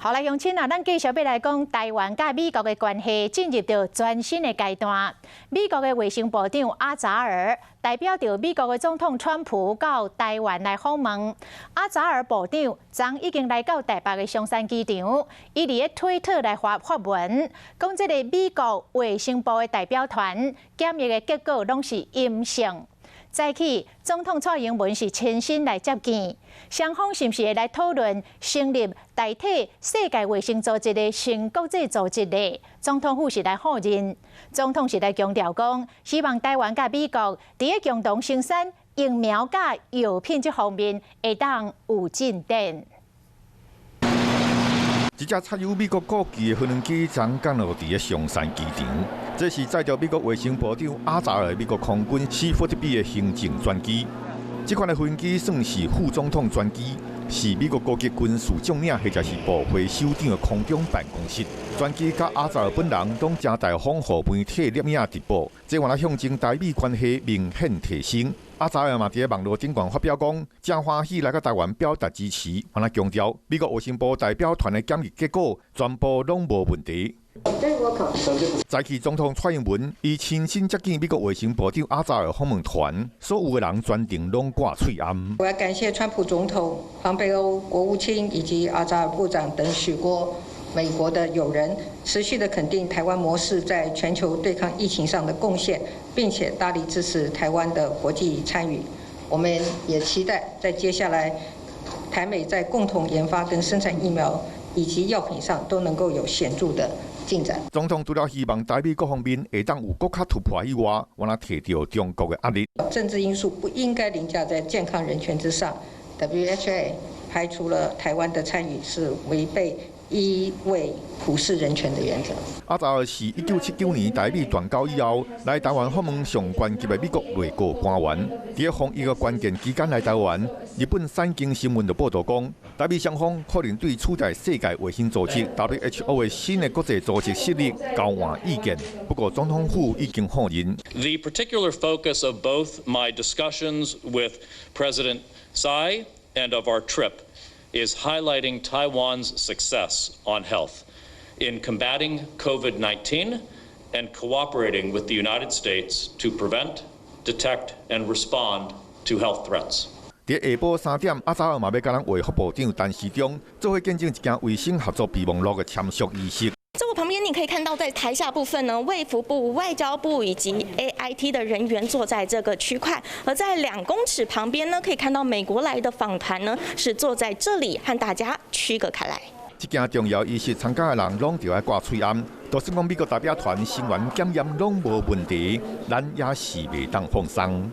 好啦，乡亲啊，咱继续要来讲台湾甲美国的关系进入到全新的阶段。美国的卫生部长阿扎尔代表着美国的总统川普到台湾来访问。阿扎尔部长昨已经来到台北的松山机场，伊伫咧推特来发文，讲这个美国卫生部的代表团检疫的结果拢是阴性。 早起，总统蔡英文是亲身来接见，双方是不是会来讨论成立代替世界卫生组织的新国际组织呢？总统府是来否认，总统是来强调讲，希望台湾甲美国伫咧共同生产疫苗甲药品这方面会当有进展。 一架插有美国国旗的飞行机昨降落伫松山机场，这是载着美国卫生部长阿扎尔美国空军 C-40B 的行政专机。这款的飞行机算是副总统专机，是美国高级军事将领或者是部会首长的空中办公室。专机甲阿扎尔本人拢正大方互媒体摄影直播，这原来象征台美关系明显提升。 阿扎尔嘛伫网络顶端发表讲，真欢喜来到台湾表达支持，还来强调美国卫生部代表团的检疫结果全部拢无问题。早起总统蔡英文伊亲身接见美国卫生部长阿扎尔访问团，所有的人全程拢挂喙暗。我要感谢川普总统、庞培欧国务卿以及阿扎尔部长等许多美国的友人，持续的肯定台湾模式在全球对抗疫情上的贡献，并且大力支持台湾的国际参与。我们也期待在接下来台美在共同研发跟生产疫苗以及药品上都能够有显著的进展。总统除了希望台美各方面会当有更加突破以外，我也提到中国的压力。政治因素不应该凌驾在健康人权之上。WHO 排除了台湾的参与是违背 一味普世人权的原则。阿扎尔是1979年台美断交以后，来台湾访问上关级的美国内阁官员。伫防疫个关键期间来台湾，日本产经新闻就报道讲，台美双方可能对处在世界卫生组织 WHO 的新的国际组织设立交换意见。不过总统府已经否认。The particular focus of both my discussions with President Tsai and of our trip is highlighting Taiwan's success on health in combating COVID-19 and cooperating with the United States to prevent, detect, and respond to health threats. 在下晡3点，阿扎尔嘛要甲咱卫福部长陈时中做伙见证一件卫生合作备忘录的签署仪式。 在我旁边，你可以看到，在台下部分呢，卫福部、外交部以及 AIT 的人员坐在这个区块；而在2公尺旁边呢，可以看到美国来的访团呢是坐在这里，和大家区隔开来。这件重要仪式参加的人拢就要挂喙暗，都是讲美国代表团成员检验拢无问题，咱也是袂当放松。